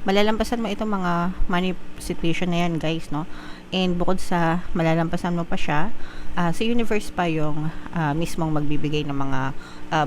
malalampasan mo itong mga money situation na yan, guys, no? And bukod sa malalampasan mo pa siya, sa universe pa yung mismong magbibigay ng mga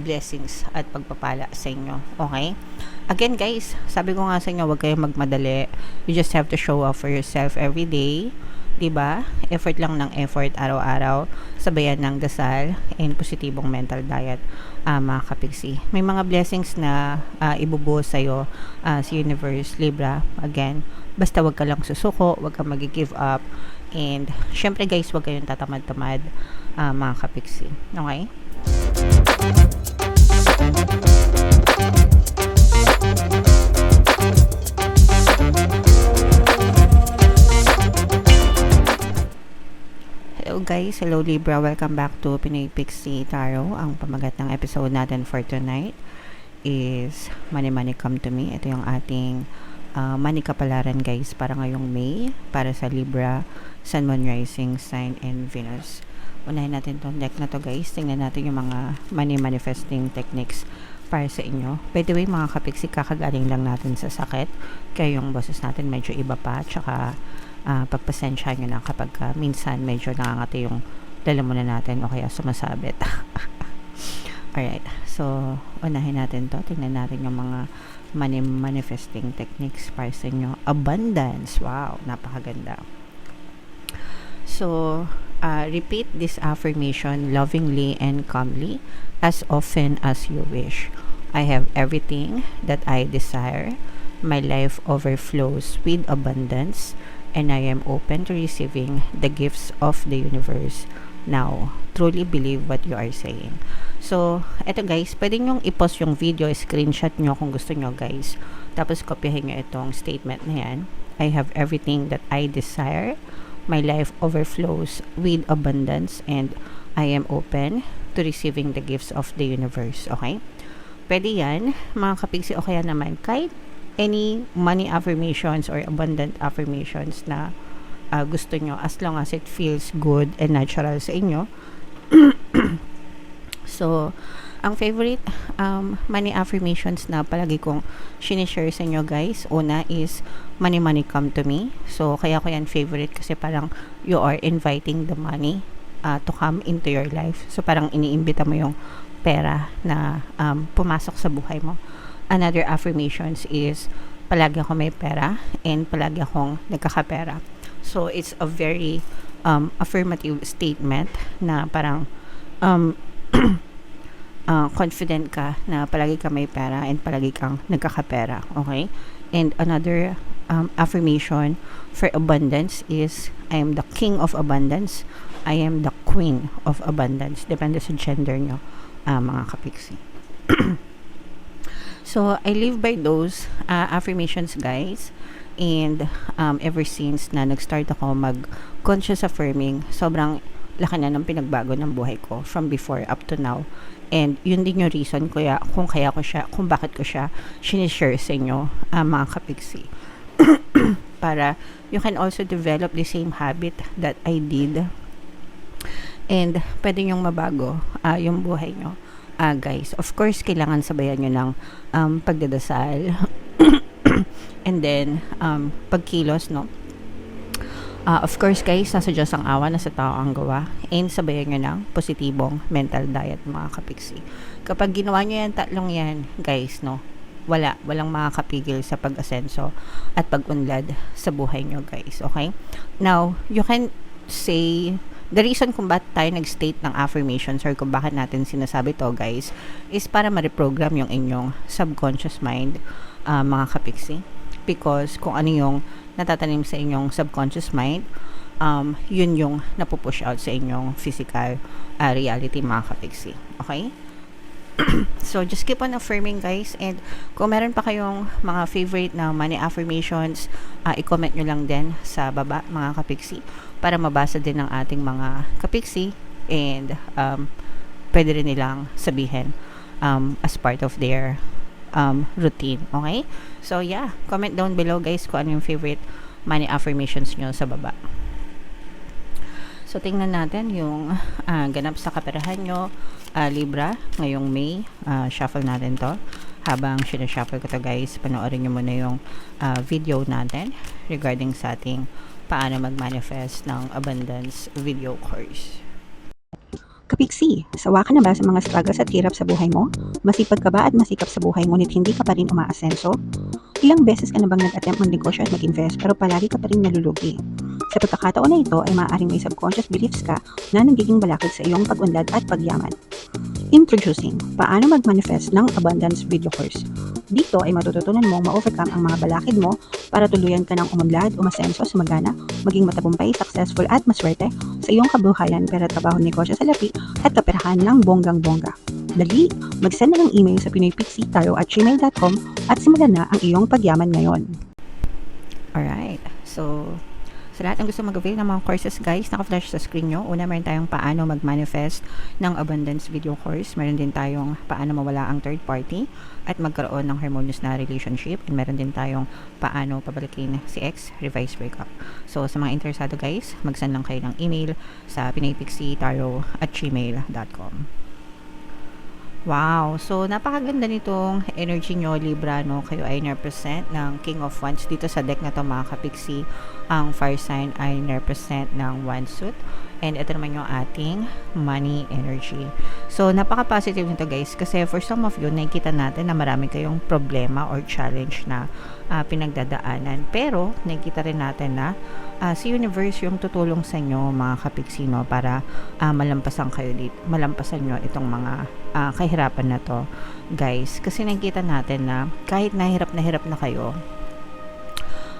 blessings at pagpapala sa inyo. Okay? Again, guys, sabi ko nga sa inyo, huwag kayong magmadali. You just have to show up for yourself every day. 'Di ba? Effort lang ng effort araw-araw, sabayan ng dasal and positibong mental diet, mga kapigsi. May mga blessings na ibubuhos sa'yo sa universe, Libra. Again, basta wag ka lang susuko, wag kang mag-give up, and syempre guys, wag kayong tatamad-tamad, mga kapigsi. Okay? Hello guys, hello Libra, welcome back to Pinoy Pixie Tarot. Ang pamagat ng episode natin for tonight is Money Money Come to Me. Ito yung ating money kapalaran guys para ngayong May, para sa Libra, Sun, Moon, Rising, Sign, and Venus. Unahin natin tong deck na to guys. Tingnan natin yung mga money manifesting techniques para sa inyo. By the way mga kapiksi, kakagaling lang natin sa sakit, kaya yung boses natin medyo iba pa, tsaka pagpasensya nyo na kapag minsan medyo nangangati yung lalamunan natin o kaya sumasabit. Alright, so unahin natin to. Tingnan natin yung mga money manifesting techniques para sa inyo. Abundance, wow, napakaganda. So repeat this affirmation lovingly and calmly as often as you wish. I have everything that I desire. My life overflows with abundance, and I am open to receiving the gifts of the universe now. Truly believe what you are saying. So, eto guys, pwede nyong i-post yung video, screenshot nyo kung gusto nyo guys. Tapos, kopyahin nyo itong statement na yan. I have everything that I desire. My life overflows with abundance, and I am open to receiving the gifts of the universe. Okay? Pwede yan, mga kapigsi, o kaya naman, kahit any money affirmations or abundant affirmations na gusto nyo, as long as it feels good and natural sa inyo. So, ang favorite money affirmations na palagi kong sinishare sa inyo guys, una is money money come to me. So, kaya ko yan favorite kasi parang you are inviting the money to come into your life. So, parang iniimbita mo yung pera na pumasok sa buhay mo. Another affirmations is palagi ako may pera and palagi akong nagkakapera. So, it's a very affirmative statement na parang confident ka na palagi ka may pera and palagi kang nagkakapera. Okay? And another affirmation for abundance is I am the king of abundance. I am the queen of abundance. Depende sa gender nyo, mga kapiksi. So, I live by those affirmations, guys. And ever since na nag-start ako mag-conscious affirming, sobrang laki na ng pinagbago ng buhay ko from before up to now. And yun din yung reason kung bakit ko siya sinishare sa inyo, mga kapigsi. Para you can also develop the same habit that I did. And pwede nyong mabago yung buhay nyo. Guys, of course, kailangan sabayan nyo ng pagdadasal and then pagkilos, no? Of course, guys, nasa Diyos ang awa, nasa tao ang gawa, and sabayan nyo ng positibong mental diet, mga kapiksi. Kapag ginawa nyo yan, tatlong yan, guys, no? Walang makakapigil sa pag-asenso at pag-unlad sa buhay nyo, guys, okay? Now, you can say the reason kung bakit tayo nag-state ng affirmations or kung bakit natin sinasabi to guys is para ma-reprogram yung inyong subconscious mind, mga kapiksi, because kung ano yung natatanim sa inyong subconscious mind, yun yung napupush out sa inyong physical reality, mga kapiksi. Okay? So, just keep on affirming guys, and kung meron pa kayong mga favorite na money affirmations, i-comment nyo lang din sa baba, mga kapiksi, para mabasa din ng ating mga kapiksi, and pwede rin nilang sabihin as part of their routine. Okay? So, yeah, comment down below guys kung ano yung favorite money affirmations nyo sa baba. So, tingnan natin yung ganap sa kaperahan nyo, Libra, ngayong May. Shuffle natin to. habang sinashuffle ko to guys, panoorin nyo muna yung video natin regarding sa ating paano mag-manifest ng abundance video course. Kapiksi, sawa ka na ba sa mga struggles at hirap sa buhay mo? Masipag ka ba at masikap sa buhay ngunit hindi ka pa rin umaasenso? Ilang beses ka na bang nag-attempt mag-negosyo at mag-invest pero palagi ka pa rin nalulugi? Sa pagkakataon na ito ay maaaring may subconscious beliefs ka na nagiging balakid sa iyong pag-unlad at pagyaman. Introducing, paano mag-manifest ng abundance video course. Dito ay matututunan mong ma-overcome ang mga balakid mo para tuluyan ka ng umunlad, umasenso, sumagana, maging matagumpay, successful at maswerte sa iyong kabuhayan, pera, trabaho, negosyo sa lapi at kaperahan ng bonggang-bongga. Dali, mag-send na ng email sa pinoypixie@gmail.com at simulan na ang iyong pagyaman ngayon. Alright, so sa lahat ng gusto mag-avail ng mga courses guys, naka-flash sa screen nyo. Una, meron tayong paano mag-manifest ng abundance video course. Meron din tayong paano mawala ang third party at magkaroon ng harmonious na relationship. And meron din tayong paano pabalikin si ex, revise breakup. So sa mga interesado guys, mag-send lang kayo ng email sa pinoypixie@gmail.com. Wow! So, napakaganda nitong energy nyo, Libra, no? Kayo ay represent ng King of Wands. Dito sa deck na to, mga kapiksi, ang fire sign ay represent ng Wand suit. And ito naman yung ating money energy. So, napaka-positive nito, guys. Kasi for some of you, nakikita natin na marami kayong problema or challenge na pinagdadaanan. Pero, nakikita rin natin na si universe yung tutulong sa inyo, mga kapiksino, para malampasan kayo dito, malampasan nyo itong mga kahirapan na to, guys. Kasi nakikita natin na kahit nahirap na kayo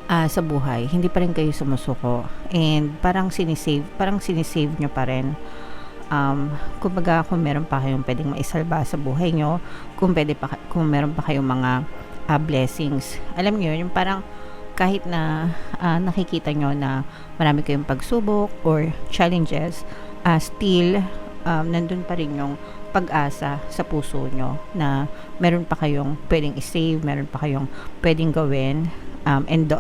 sa buhay, hindi pa rin kayo sumusuko, and parang sinisave nyo pa rin. Kumbaga, kung meron pa kayong pwedeng maisalba sa buhay nyo, kung meron pa kayong mga blessings, alam nyo, yung parang kahit na nakikita nyo na marami kayong pagsubok or challenges, still nandun pa rin yung pag-asa sa puso nyo na meron pa kayong pwedeng i-save, meron pa kayong pwedeng gawin, and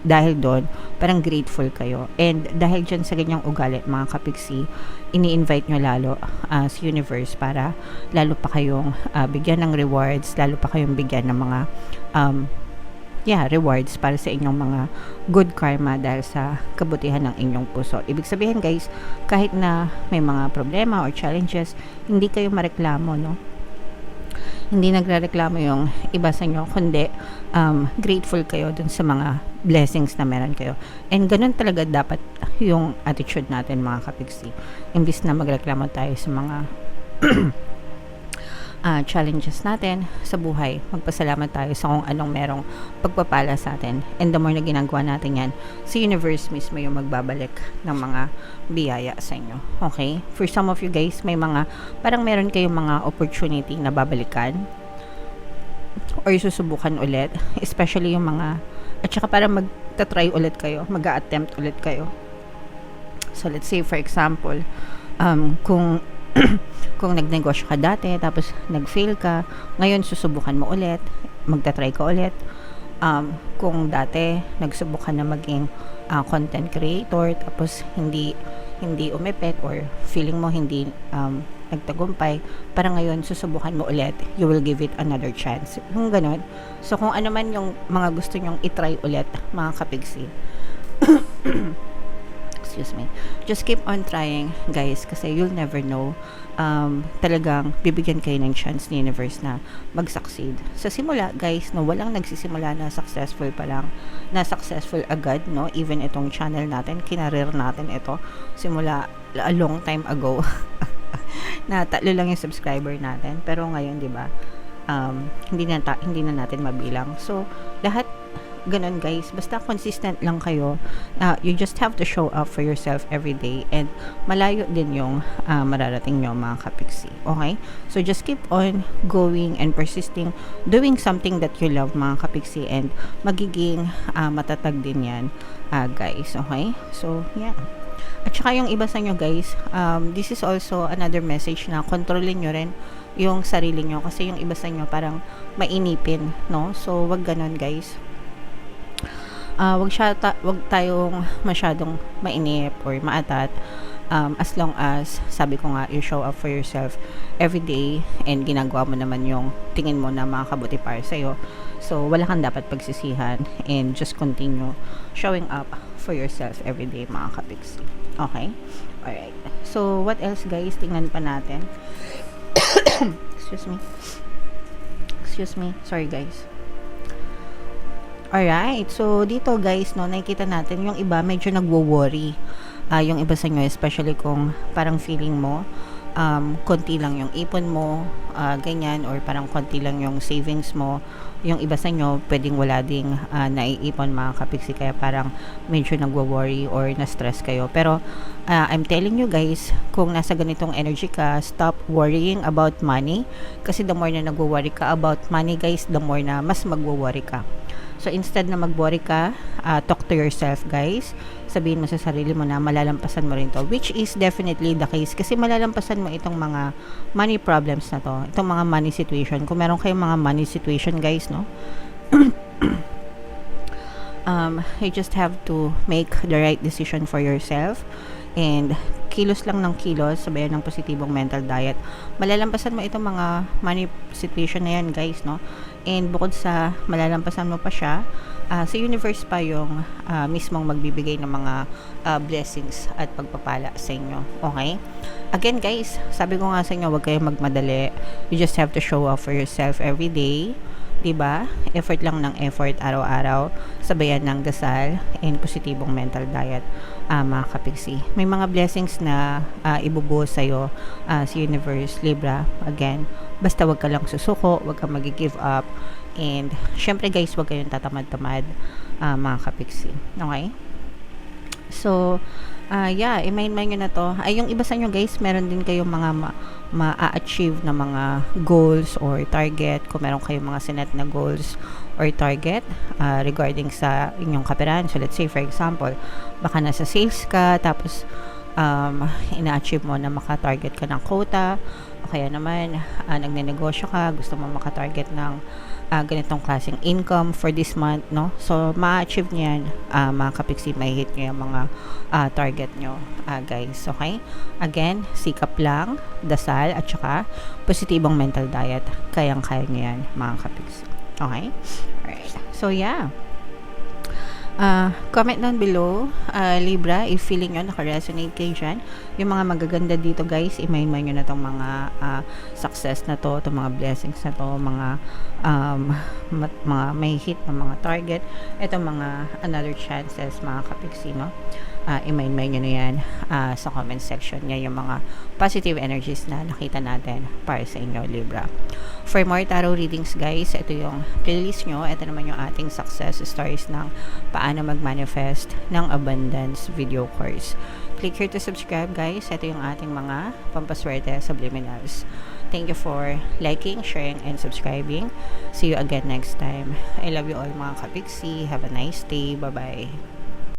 dahil doon parang grateful kayo, and dahil dyan sa ganyang ugali, mga kapiksi, ini-invite nyo lalo sa universe para lalo pa kayong bigyan ng rewards, lalo pa kayong bigyan ng mga rewards para sa inyong mga good karma dahil sa kabutihan ng inyong puso. Ibig sabihin guys, kahit na may mga problema or challenges, hindi kayo mareklamo, no? Hindi nagrereklamo yung iba sa inyo, kundi grateful kayo dun sa mga blessings na meron kayo. And ganun talaga dapat yung attitude natin, mga kapiksi. Imbis na magreklamo tayo sa mga challenges natin sa buhay, magpasalamat tayo sa kung anong merong pagpapala sa atin. And the more na ginagawa natin yan, si universe mismo yung magbabalik ng mga biyaya sa inyo. Okay? For some of you guys, may mga, parang meron kayong mga opportunity na babalikan or susubukan ulit, especially yung mga, at saka parang magta-try ulit kayo, mag-a-attempt ulit kayo. So let's say for example, kung kung nagnegosyo ka dati tapos nag-fail ka, ngayon susubukan mo ulit, magta-try ka ulit. Kung dati nagsubukan na maging content creator tapos hindi umepek or feeling mo hindi nagtagumpay, para ngayon susubukan mo ulit, you will give it another chance. Kung ganun. So kung ano man yung mga gusto nyong i-try ulit, mga kapigsi, excuse me, just keep on trying guys, kasi you'll never know. Talagang bibigyan kayo ng chance ni universe na mag-succeed. Sa simula guys, no, walang nagsisimula na successful pa lang, na successful agad, no? Even itong channel natin, kinareer natin ito simula a long time ago. Na 3 lang yung subscriber natin, pero ngayon, di ba, hindi na natin mabilang. So lahat ganun guys, basta consistent lang kayo. You just have to show up for yourself every day, and malayo din yung mararating nyo, mga kapiksi. Okay? So just keep on going and persisting, doing something that you love, mga kapiksi, and magiging matatag din yan, guys. Okay? So yeah. At saka yung iba sa nyo guys, this is also another message na kontrolin nyo rin yung sarili nyo, kasi yung iba sa nyo parang mainipin, no? So wag ganun guys. Wag tayong masyadong mainip or maatat. as long as, sabi ko nga, you show up for yourself every day and ginagawa mo naman yung tingin mo na makakabuti para sa'yo. So, wala kang dapat pagsisihan and just continue showing up for yourself every day, mga kapiksi. Okay? Alright. So, what else, guys? Tingnan pa natin. Excuse me. Sorry, guys. Alright. So, dito, guys, no, nakikita natin yung iba medyo nagwo-worry. Yung iba sa inyo, especially kung parang feeling mo konti lang yung ipon mo, ganyan, or parang konti lang yung savings mo. Yung iba sa inyo, pwedeng wala ding naiipon, mga kapiksi, kaya parang medyo nagwo-worry or na-stress kayo. Pero I'm telling you guys, kung nasa ganitong energy ka, stop worrying about money, kasi the more na nagwo-worry ka about money, guys, the more na mas magwo-worry ka. So, instead na mag-worry ka, talk to yourself, guys. Sabihin mo sa sarili mo na malalampasan mo rin to, which is definitely the case, kasi malalampasan mo itong mga money problems na to, itong mga money situation. Kung meron kayong mga money situation, guys, no, you just have to make the right decision for yourself and kilos lang ng kilos, sabayan ng positibong mental diet. Malalampasan mo itong mga money situation na yan, guys, no? And bukod sa malalampasan mo pa siya, sa universe pa yung mismong magbibigay ng mga blessings at pagpapala sa inyo. Okay? Again, guys, sabi ko nga sa inyo, huwag kayong magmadali. You just have to show up for yourself every day. Diba? Effort lang ng effort araw-araw, sabayan ng dasal and positibong mental diet, mga kapiksi. May mga blessings na ibubuo sa'yo sa universe, Libra. Again, basta wag ka lang susuko, wag ka mag-give up, and syempre, guys, wag kayong tatamad-tamad, mga kapiksi. Okay? So, yeah, i-mind nyo na to. Ay, yung iba sa inyo, guys, meron din kayong mga ma-achieve na mga goals or target. Kung meron kayong mga sinet na goals or target regarding sa inyong kaperahan. So, let's say, for example, baka nasa sales ka, tapos ina-achieve mo na maka-target ka ng quota, o kaya naman, nagne-negosyo ka, gusto mo maka-target ng ganitong klaseng income for this month, no? So, ma-achieve nyo yan, mga kapiksi, may hit nyo yung mga target nyo, guys, okay? Again, sikap lang, dasal, at saka positibong mental diet. Kayang-kaya nyo yan, mga kapiksi. Okay? Alright. So, yeah. Comment down below, Libra, if feeling nyo naka-resonate kayo dyan. Yung mga magaganda dito, guys, i-mind nyo na itong mga success na to, itong mga blessings na to, mga may hit na mga target, itong mga another chances, mga kapiksi, no? I-mind nyo na yan sa comment section. Yan yung mga positive energies na nakita natin para sa inyo, Libra. For more tarot readings, guys, ito yung playlist nyo. Ito naman yung ating success stories ng paano mag-manifest ng abundance video course. Click here to subscribe, guys. Ito yung ating mga pampaswerte subliminals. Thank you for liking, sharing, and subscribing. See you again next time. I love you all, mga kapiksi. Have a nice day. Bye-bye.